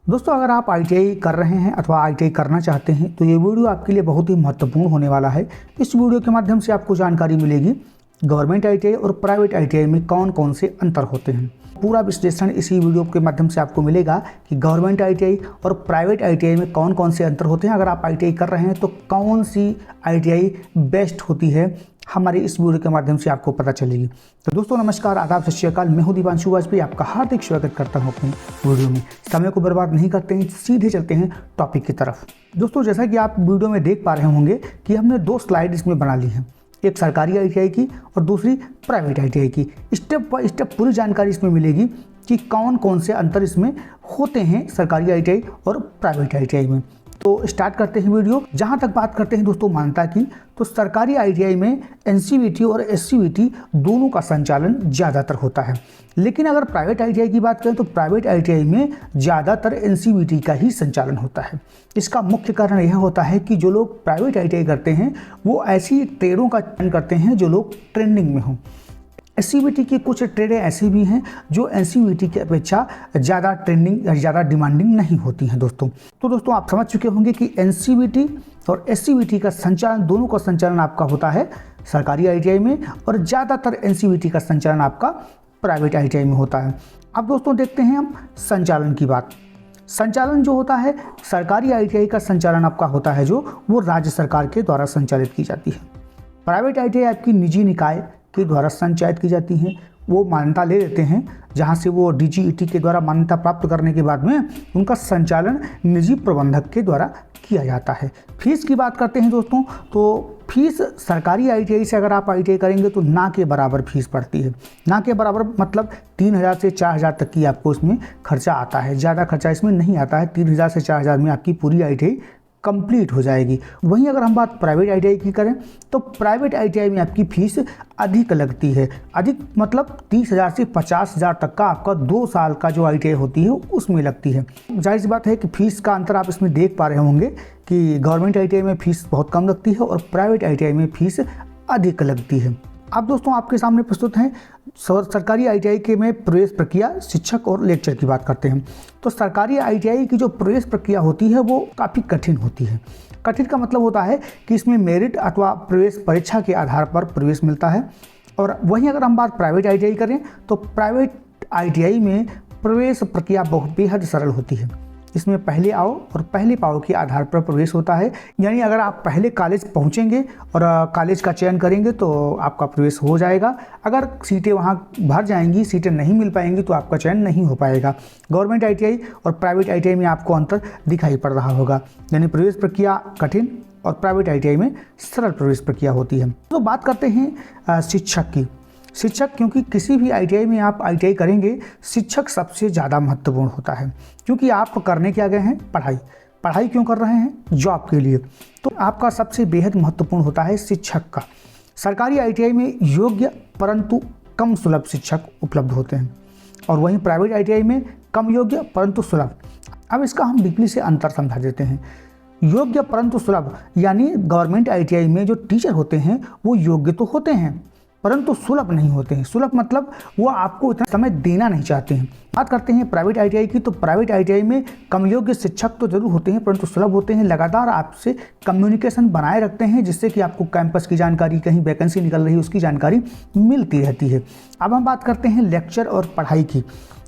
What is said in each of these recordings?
दोस्तों, अगर आप ITI कर रहे हैं अथवा ITI करना चाहते हैं तो ये वीडियो आपके लिए बहुत ही महत्वपूर्ण होने वाला है। इस वीडियो के माध्यम से आपको जानकारी मिलेगी गवर्नमेंट ITI और प्राइवेट ITI में कौन कौन से अंतर होते हैं। पूरा विश्लेषण इसी वीडियो के माध्यम से आपको मिलेगा कि गवर्नमेंट ITI और प्राइवेट ITI में कौन कौन से अंतर होते हैं। अगर आप ITI कर रहे हैं तो कौन सी ITI बेस्ट होती है, हमारे इस वीडियो के माध्यम से आपको पता चलेगी। तो दोस्तों नमस्कार, आदाब, सत श्री अकाल। मैं हूं दीपांशु वाजपेयी, आपका हार्दिक स्वागत करता हूं अपनी वीडियो में। समय को बर्बाद नहीं करते हैं, सीधे चलते हैं टॉपिक की तरफ। दोस्तों, जैसा कि आप वीडियो में देख पा रहे होंगे कि हमने दो स्लाइड इसमें बना ली हैं, एक सरकारी ITI की और दूसरी प्राइवेट ITI की। स्टेप बाय स्टेप पूरी जानकारी इसमें मिलेगी कि कौन कौन से अंतर इसमें होते हैं सरकारी ITI और प्राइवेट ITI में। तो स्टार्ट करते हैं वीडियो। जहां तक बात करते हैं दोस्तों मान्यता की, तो सरकारी ITI में NCVT और SCVT दोनों का संचालन ज़्यादातर होता है, लेकिन अगर प्राइवेट ITI की बात करें तो प्राइवेट ITI में ज़्यादातर NCVT का ही संचालन होता है। इसका मुख्य कारण यह होता है कि जो लोग प्राइवेट ITI करते हैं वो ऐसी ट्रेडों का चयन करते हैं जो लोग ट्रेंडिंग में हों। SCVT की कुछ ट्रेडें ऐसी भी हैं जो NCVT की अपेक्षा ज़्यादा ट्रेंडिंग या ज़्यादा डिमांडिंग नहीं होती हैं दोस्तों। तो दोस्तों आप समझ चुके होंगे कि NCVT और SCVT का संचालन, दोनों का संचालन आपका होता है सरकारी ITI में और ज़्यादातर NCVT का संचालन आपका प्राइवेट ITI में होता है। अब दोस्तों देखते हैं हम संचालन की बात। संचालन जो होता है सरकारी ITI का संचालन आपका होता है जो वो राज्य सरकार के द्वारा संचालित की जाती है। प्राइवेट ITI आपकी निजी निकाय के द्वारा संचालित की जाती हैं। वो मान्यता ले लेते हैं, जहां से वो DGET के द्वारा मान्यता प्राप्त करने के बाद में उनका संचालन निजी प्रबंधक के द्वारा किया जाता है। फीस की बात करते हैं दोस्तों, तो फीस सरकारी ITI से अगर आप ITI करेंगे तो ना के बराबर फीस पड़ती है। ना के बराबर मतलब 3000 से 4000 तक की आपको इसमें खर्चा आता है। ज़्यादा खर्चा इसमें नहीं आता है। 3000 से 4000 में आपकी पूरी ITI कंप्लीट हो जाएगी। वहीं अगर हम बात प्राइवेट ITI की करें तो प्राइवेट ITI में आपकी फीस अधिक लगती है। अधिक मतलब 30,000 से 50,000 तक का आपका 2 साल का जो ITI होती है उसमें लगती है। जाहिर सी बात है कि फीस का अंतर आप इसमें देख पा रहे होंगे कि गवर्नमेंट ITI में फीस बहुत कम लगती है और प्राइवेट ITI में फीस अधिक लगती है। अब दोस्तों आपके सामने प्रस्तुत हैं सरकारी ITI के में प्रवेश प्रक्रिया, शिक्षक और लेक्चर की बात करते हैं। तो सरकारी ITI की जो प्रवेश प्रक्रिया होती है वो काफ़ी कठिन होती है। कठिन का मतलब होता है कि इसमें मेरिट अथवा प्रवेश परीक्षा के आधार पर प्रवेश मिलता है। और वहीं अगर हम बात प्राइवेट ITI करें तो प्राइवेट ITI में प्रवेश प्रक्रिया बहुत बेहद सरल होती है। इसमें पहले आओ और पहले पाओ के आधार पर प्रवेश होता है। यानी अगर आप पहले कॉलेज पहुंचेंगे और कॉलेज का चयन करेंगे तो आपका प्रवेश हो जाएगा। अगर सीटें वहां भर जाएंगी, सीटें नहीं मिल पाएंगी तो आपका चयन नहीं हो पाएगा। गवर्नमेंट ITI और प्राइवेट ITI में आपको अंतर दिखाई पड़ रहा होगा। यानी प्रवेश प्रक्रिया कठिन और प्राइवेट ITI में सरल प्रवेश प्रक्रिया होती है। तो बात करते हैं शिक्षक की। शिक्षक, क्योंकि किसी भी ITI में आप ITI करेंगे, शिक्षक सबसे ज़्यादा महत्वपूर्ण होता है। क्योंकि आप करने क्या गए हैं, पढ़ाई क्यों कर रहे हैं, जॉब के लिए। तो आपका सबसे बेहद महत्वपूर्ण होता है शिक्षक का। सरकारी ITI में योग्य परंतु कम सुलभ शिक्षक उपलब्ध होते हैं और वहीं प्राइवेट ITI में कम योग्य परंतु सुलभ। अब इसका हम डीपली से अंतर समझा देते हैं। योग्य परंतु सुलभ यानी गवर्नमेंट ITI में जो टीचर होते हैं वो योग्य तो होते हैं परंतु सुलभ नहीं होते हैं। सुलभ मतलब वो आपको इतना समय देना नहीं चाहते हैं। बात करते हैं प्राइवेट ITI की, तो प्राइवेट ITI में कम योग्य शिक्षक तो जरूर होते हैं परंतु सुलभ होते हैं। लगातार आपसे कम्युनिकेशन बनाए रखते हैं जिससे कि आपको कैंपस की जानकारी, कहीं वैकेंसी निकल रही है उसकी जानकारी मिलती रहती है। अब हम बात करते हैं लेक्चर और पढ़ाई की।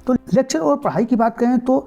तो लेक्चर और पढ़ाई की बात करें तो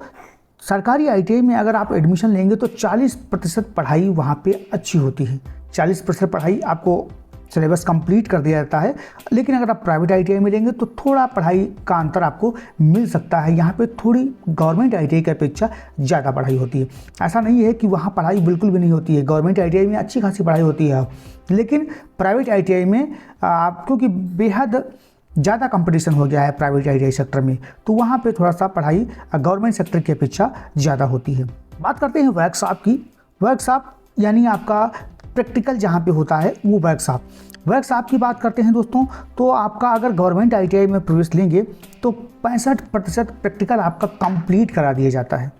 सरकारी ITI में अगर आप एडमिशन लेंगे तो 40% पढ़ाई वहाँ पर अच्छी होती है। 40% पढ़ाई आपको सिलेबस कंप्लीट कर दिया जाता है। लेकिन अगर आप प्राइवेट ITI में लेंगे तो थोड़ा पढ़ाई का अंतर आपको मिल सकता है। यहाँ पे थोड़ी गवर्नमेंट ITI की अपेक्षा ज़्यादा पढ़ाई होती है। ऐसा नहीं है कि वहाँ पढ़ाई बिल्कुल भी नहीं होती है। गवर्नमेंट ITI में अच्छी खासी पढ़ाई होती है, लेकिन प्राइवेट ITI में आप क्योंकि बेहद ज़्यादा कंपटीशन हो गया है प्राइवेट ITI सेक्टर में, तो वहाँ पर थोड़ा सा पढ़ाई गवर्नमेंट सेक्टर की अपेक्षा ज़्यादा होती है। बात करते हैं वर्कशॉप की। वर्कशॉप यानी आपका प्रैक्टिकल जहाँ पे होता है वो वर्कशॉप की बात करते हैं दोस्तों, तो आपका अगर गवर्नमेंट ITI में प्रवेश लेंगे तो 65% प्रैक्टिकल आपका कंप्लीट करा दिया जाता है।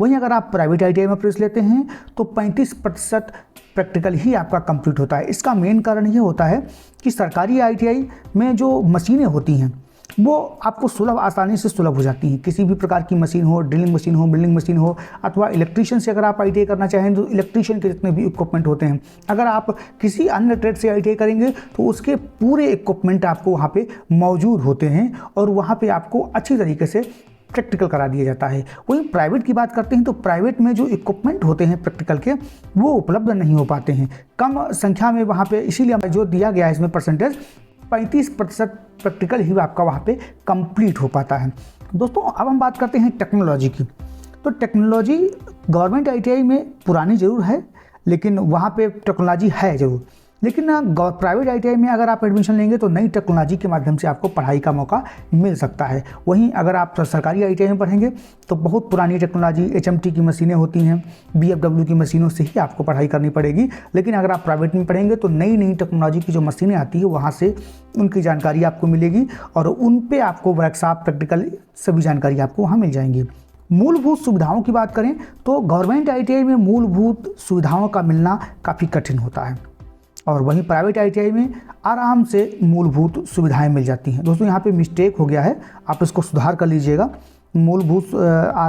वहीं अगर आप प्राइवेट ITI में प्रवेश लेते हैं तो 35% प्रैक्टिकल ही आपका कंप्लीट होता है। इसका मेन कारण ये होता है कि सरकारी ITI में जो मशीनें होती हैं वो आपको सुलभ, आसानी से सुलभ हो जाती हैं। किसी भी प्रकार की मशीन हो, ड्रिलिंग मशीन हो, बिल्डिंग मशीन हो, अथवा इलेक्ट्रीशियन से अगर आप ITI करना चाहें तो इलेक्ट्रीशियन के जितने भी इक्विपमेंट होते हैं, अगर आप किसी अन्य ट्रेड से ITI करेंगे तो उसके पूरे इक्विपमेंट आपको वहाँ पे मौजूद होते हैं और वहाँ पे आपको अच्छी तरीके से प्रैक्टिकल करा दिया जाता है। वहीं प्राइवेट की बात करते हैं तो प्राइवेट में जो इक्विपमेंट होते हैं प्रैक्टिकल के, वो उपलब्ध नहीं हो पाते हैं, कम संख्या में वहाँ पे। इसीलिए जो दिया गया है इसमें परसेंटेज 35% प्रैक्टिकल ही आपका वहाँ पे कंप्लीट हो पाता है। दोस्तों अब हम बात करते हैं टेक्नोलॉजी की। तो टेक्नोलॉजी गवर्नमेंट ITI में पुरानी ज़रूर है, लेकिन वहाँ पे टेक्नोलॉजी है ज़रूर, लेकिन प्राइवेट ITI में अगर आप एडमिशन लेंगे तो नई टेक्नोलॉजी के माध्यम से आपको पढ़ाई का मौका मिल सकता है। वहीं अगर आप सरकारी ITI में पढ़ेंगे तो बहुत पुरानी टेक्नोलॉजी, HMT की मशीनें होती हैं, BFW की मशीनों से ही आपको पढ़ाई करनी पड़ेगी। लेकिन अगर आप प्राइवेट में पढ़ेंगे तो नई नई टेक्नोलॉजी की जो मशीनें आती है वहाँ से उनकी जानकारी आपको मिलेगी और उन पर आपको वर्कशॉप, प्रैक्टिकल सभी जानकारी आपको वहाँ मिल जाएंगी। मूलभूत सुविधाओं की बात करें तो गवर्नमेंट ITI में मूलभूत सुविधाओं का मिलना काफ़ी कठिन होता है और वहीं प्राइवेट ITI में आराम से मूलभूत सुविधाएं मिल जाती हैं। दोस्तों यहाँ पे मिस्टेक हो गया है, आप इसको सुधार कर लीजिएगा। मूलभूत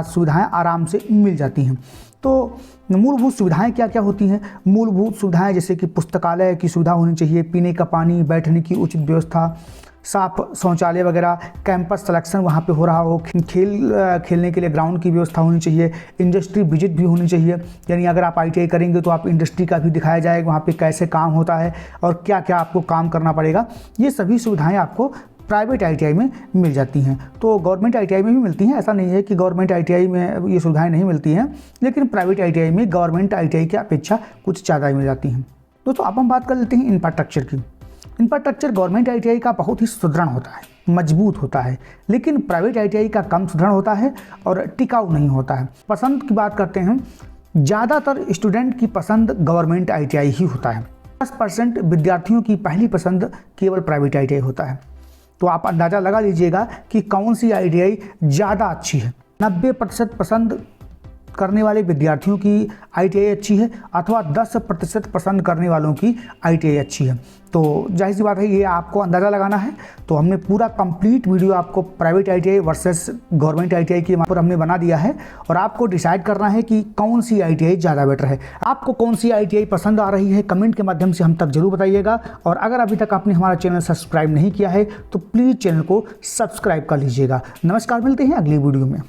सुविधाएं आराम से मिल जाती हैं। तो मूलभूत सुविधाएं क्या क्या होती हैं? मूलभूत सुविधाएं जैसे कि पुस्तकालय की सुविधा होनी चाहिए, पीने का पानी, बैठने की उचित व्यवस्था, साफ शौचालय वगैरह, कैंपस सिलेक्शन वहाँ पे हो रहा हो, खेलने के लिए ग्राउंड की व्यवस्था होनी चाहिए, इंडस्ट्री विजिट भी होनी चाहिए। यानी अगर आप ITI करेंगे तो आप इंडस्ट्री का भी दिखाया जाएगा, वहाँ पे कैसे काम होता है और क्या क्या आपको काम करना पड़ेगा। ये सभी सुविधाएं आपको प्राइवेट ITI में मिल जाती हैं। तो गवर्नमेंट ITI में भी मिलती हैं, ऐसा नहीं है कि गवर्नमेंट ITI में ये सुविधाएँ नहीं मिलती हैं, लेकिन प्राइवेट ITI में गवर्नमेंट ITI की अपेक्षा कुछ ज़्यादा ही मिल जाती हैं। दोस्तों अब हम बात कर लेते हैं इंफ्रास्ट्रक्चर की। इंफ्रास्ट्रक्चर गवर्नमेंट ITI का बहुत ही सुदृढ़ होता है, मजबूत होता है, लेकिन प्राइवेट ITI का कम सुदृढ़ होता है और टिकाऊ नहीं होता है। पसंद की बात करते हैं, ज़्यादातर स्टूडेंट की पसंद गवर्नमेंट ITI ही होता है। 10% विद्यार्थियों की पहली पसंद केवल प्राइवेट ITI होता है। तो आप अंदाज़ा लगा लीजिएगा कि कौन सी ITI ज़्यादा अच्छी है। 90% पसंद करने वाले विद्यार्थियों की ITI अच्छी है अथवा 10% पसंद करने वालों की ITI अच्छी है। तो जाहिर सी बात है, ये आपको अंदाज़ा लगाना है। तो हमने पूरा कंप्लीट वीडियो आपको private ITI versus government ITI के पर हमने बना दिया है और आपको डिसाइड करना है कि कौन सी ITI ज़्यादा बेटर है। आपको कौन सी ITI पसंद आ रही है कमेंट के माध्यम से हम तक जरूर बताइएगा। और अगर अभी तक आपने हमारा चैनल सब्सक्राइब नहीं किया है तो प्लीज़ चैनल को सब्सक्राइब कर लीजिएगा। नमस्कार, मिलते हैं अगली वीडियो में।